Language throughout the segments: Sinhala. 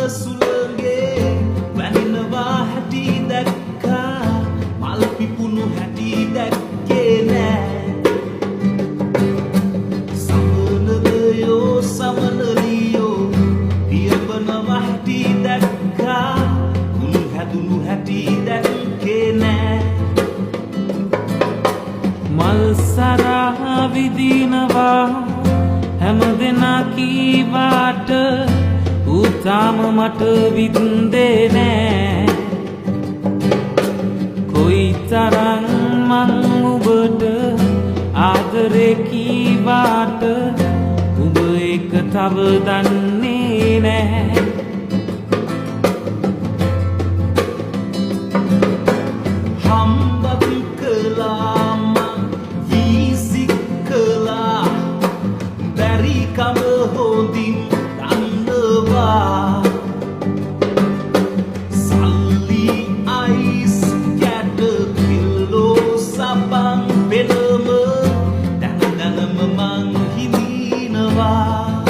සුළගේ වැනිනවා හැටි දැක්කා මල් පිපුණු හැටි දැක්කේ නෑ සමනලයෝ සමනලියෝ පියඹනවා හැටි දැක්කා කුණු හැදුණු හැටි දැක්කේ නෑ මල් සරා විදිනවා හැම දෙනා කීවාට තාම මට වින්දේ නෑ කොයි තරම් මං ඔබට ආදරේ කීවාට ඔබ ඒක තව දන්නේ නෑ හම්බත් කළා මං වීසි කළා බැරිකම හොඳින් සල්ලි අයිස් කැටපිල්ලෝ සබන් පෙළම දැනදනම මං හිමිනවා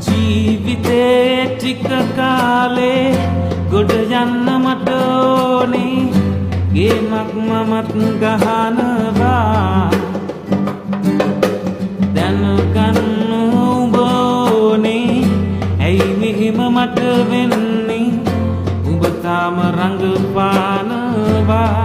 ජීවිතේ ටික කාලේ ගොඩ යන්න මට ඕනේ ගේමක් මමත් ගහනවා දැනගන්න මෙහෙම මට වෙන්නේ ඔබ තාම රඟපානවා